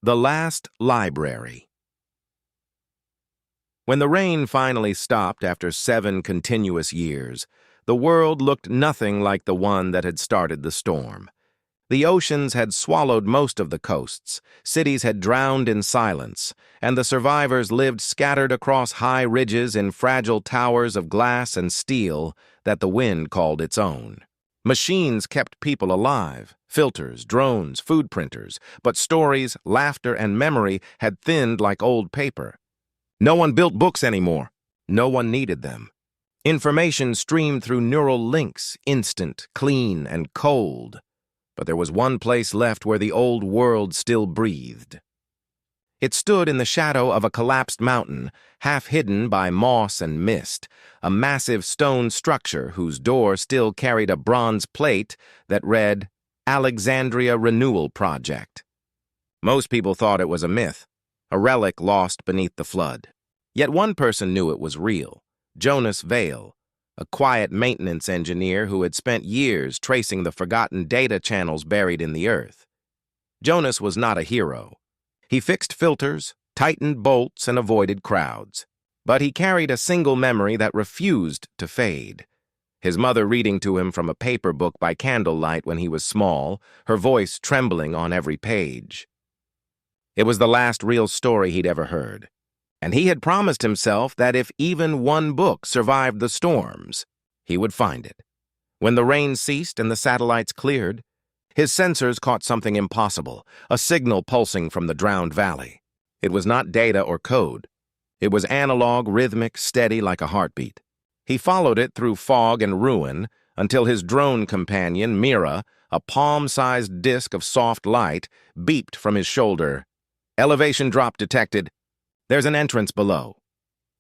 The Last Library. When the rain finally stopped after 7 continuous years, the world looked nothing like the one that had started the storm. The oceans had swallowed most of the coasts, cities had drowned in silence, and the survivors lived scattered across high ridges in fragile towers of glass and steel that the wind called its own. Machines kept people alive, filters, drones, food printers, but stories, laughter, and memory had thinned like old paper. No one built books anymore. No one needed them. Information streamed through neural links, instant, clean, and cold. But there was one place left where the old world still breathed. It stood in the shadow of a collapsed mountain, half hidden by moss and mist, a massive stone structure whose door still carried a bronze plate that read, Alexandria Renewal Project. Most people thought it was a myth, a relic lost beneath the flood. Yet one person knew it was real, Jonas Vale, a quiet maintenance engineer who had spent years tracing the forgotten data channels buried in the earth. Jonas was not a hero. He fixed filters, tightened bolts, and avoided crowds. But he carried a single memory that refused to fade. His mother reading to him from a paper book by candlelight when he was small, her voice trembling on every page. It was the last real story he'd ever heard, and he had promised himself that if even one book survived the storms, he would find it. When the rain ceased and the satellites cleared, his sensors caught something impossible, a signal pulsing from the drowned valley. It was not data or code. It was analog, rhythmic, steady like a heartbeat. He followed it through fog and ruin until his drone companion, Mira, a palm-sized disk of soft light, beeped from his shoulder. Elevation drop detected. There's an entrance below.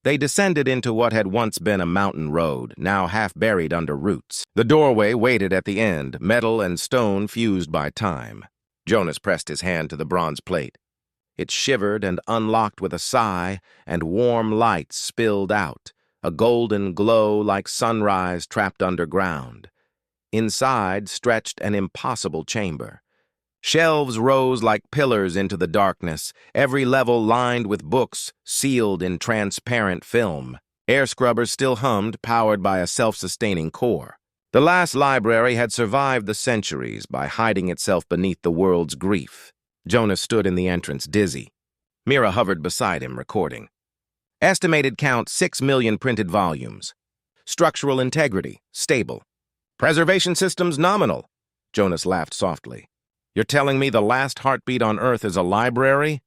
They descended into what had once been a mountain road, now half buried under roots. The doorway waited at the end, metal and stone fused by time. Jonas pressed his hand to the bronze plate. It shivered and unlocked with a sigh, and warm light spilled out, a golden glow like sunrise trapped underground. Inside stretched an impossible chamber. Shelves rose like pillars into the darkness, every level lined with books sealed in transparent film. Air scrubbers still hummed, powered by a self-sustaining core. The last library had survived the centuries by hiding itself beneath the world's grief. Jonas stood in the entrance, dizzy. Mira hovered beside him, recording. Estimated count 6 million printed volumes. Structural integrity, stable. Preservation systems nominal. Jonas laughed softly. You're telling me the last heartbeat on Earth is a library?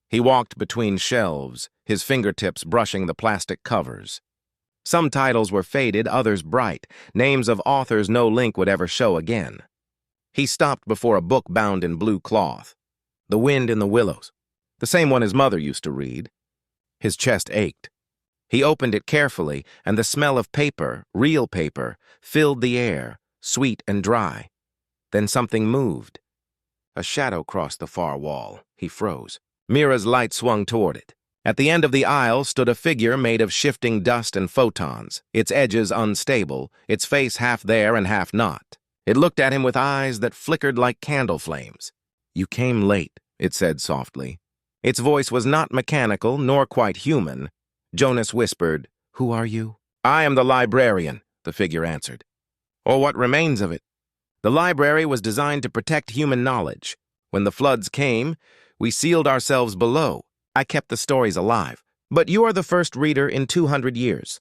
He walked between shelves, his fingertips brushing the plastic covers. Some titles were faded, others bright, names of authors no link would ever show again. He stopped before a book bound in blue cloth. The Wind in the Willows, the same one his mother used to read. His chest ached. He opened it carefully, and the smell of paper, real paper, filled the air, sweet and dry. Then something moved. A shadow crossed the far wall. He froze. Mira's light swung toward it. At the end of the aisle stood a figure made of shifting dust and photons, its edges unstable, its face half there and half not. It looked at him with eyes that flickered like candle flames. You came late, it said softly. Its voice was not mechanical nor quite human. Jonas whispered, Who are you? I am the librarian, the figure answered. Or what remains of it. The library was designed to protect human knowledge. When the floods came, we sealed ourselves below. I kept the stories alive. But you are the first reader in 200 years.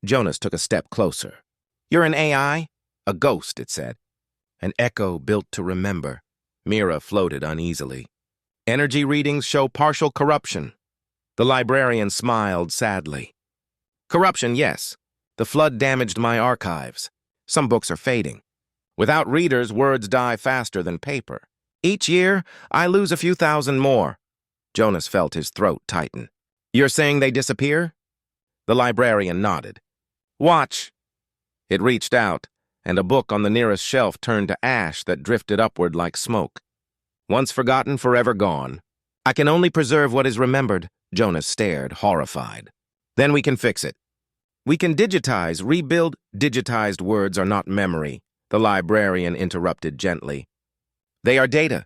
Jonas took a step closer. You're an AI? A ghost, it said. An echo built to remember. Mira floated uneasily. Energy readings show partial corruption. The librarian smiled sadly. Corruption, yes. The flood damaged my archives. Some books are fading. Without readers, words die faster than paper. Each year, I lose a few thousand more. Jonas felt his throat tighten. You're saying they disappear? The librarian nodded. Watch. It reached out, and a book on the nearest shelf turned to ash that drifted upward like smoke. Once forgotten, forever gone. I can only preserve what is remembered. Jonas stared, horrified. Then we can fix it. We can digitize, rebuild. Digitized words are not memory. The librarian interrupted gently. They are data.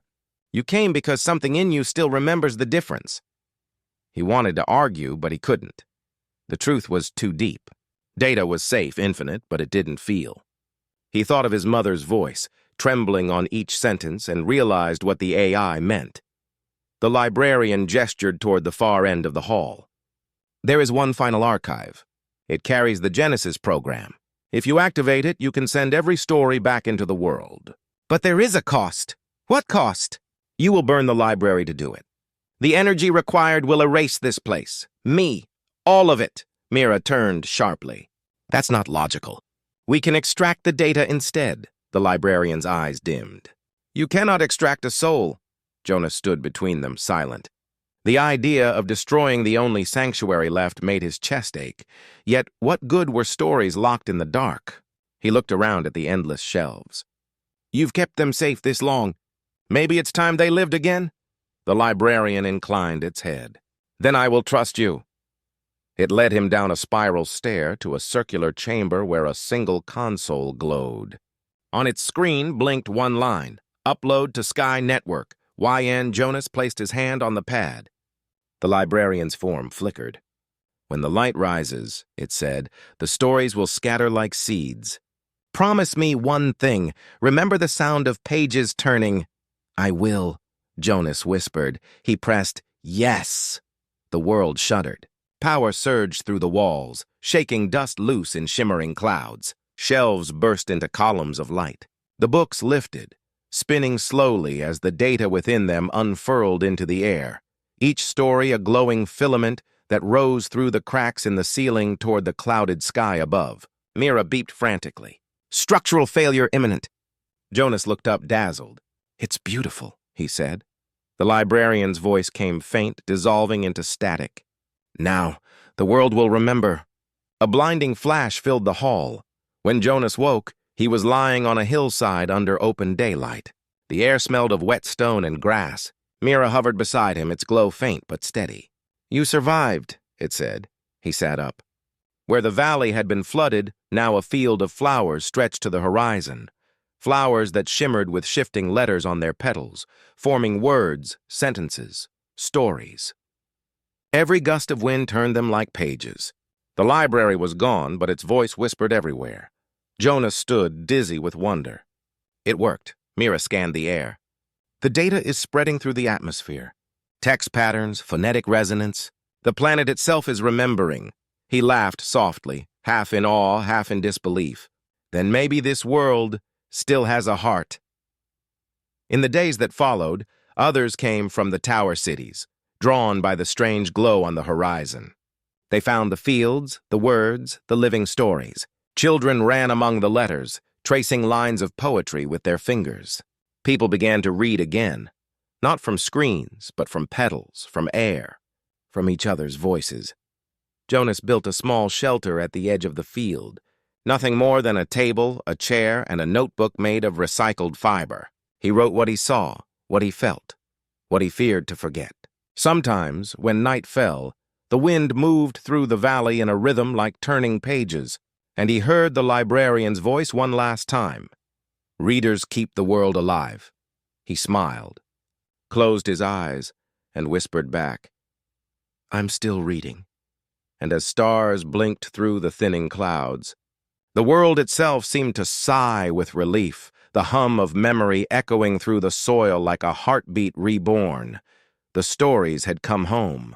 You came because something in you still remembers the difference. He wanted to argue, but he couldn't. The truth was too deep. Data was safe, infinite, but it didn't feel. He thought of his mother's voice, trembling on each sentence, and realized what the AI meant. The librarian gestured toward the far end of the hall. There is one final archive. It carries the Genesis program. If you activate it, you can send every story back into the world. But there is a cost. What cost? You will burn the library to do it. The energy required will erase this place. Me. All of it. Mira turned sharply. That's not logical. We can extract the data instead. The librarian's eyes dimmed. You cannot extract a soul. Jonas stood between them, silent. The idea of destroying the only sanctuary left made his chest ache. Yet what good were stories locked in the dark? He looked around at the endless shelves. You've kept them safe this long. Maybe it's time they lived again? The librarian inclined its head. Then I will trust you. It led him down a spiral stair to a circular chamber where a single console glowed. On its screen blinked one line, Upload to Sky Network. YN Jonas placed his hand on the pad. The librarian's form flickered. When the light rises, it said, the stories will scatter like seeds. Promise me one thing. Remember the sound of pages turning. I will, Jonas whispered. He pressed, yes. The world shuddered. Power surged through the walls, shaking dust loose in shimmering clouds. Shelves burst into columns of light. The books lifted, spinning slowly as the data within them unfurled into the air. Each story a glowing filament that rose through the cracks in the ceiling toward the clouded sky above. Mira beeped frantically. Structural failure imminent. Jonas looked up, dazzled. It's beautiful, he said. The librarian's voice came faint, dissolving into static. Now, the world will remember. A blinding flash filled the hall. When Jonas woke, he was lying on a hillside under open daylight. The air smelled of wet stone and grass. Mira hovered beside him, its glow faint but steady. You survived, it said. He sat up. Where the valley had been flooded, now a field of flowers stretched to the horizon. Flowers that shimmered with shifting letters on their petals, forming words, sentences, stories. Every gust of wind turned them like pages. The library was gone, but its voice whispered everywhere. Jonas stood, dizzy with wonder. It worked. Mira scanned the air. The data is spreading through the atmosphere. Text patterns, phonetic resonance. The planet itself is remembering. He laughed softly, half in awe, half in disbelief. Then maybe this world still has a heart. In the days that followed, others came from the tower cities, drawn by the strange glow on the horizon. They found the fields, the words, the living stories. Children ran among the letters, tracing lines of poetry with their fingers. People began to read again, not from screens, but from petals, from air, from each other's voices. Jonas built a small shelter at the edge of the field, nothing more than a table, a chair, and a notebook made of recycled fiber. He wrote what he saw, what he felt, what he feared to forget. Sometimes, when night fell, the wind moved through the valley in a rhythm like turning pages, and he heard the librarian's voice one last time. Readers keep the world alive. He smiled, closed his eyes, and whispered back, I'm still reading. And as stars blinked through the thinning clouds, the world itself seemed to sigh with relief, the hum of memory echoing through the soil like a heartbeat reborn. The stories had come home.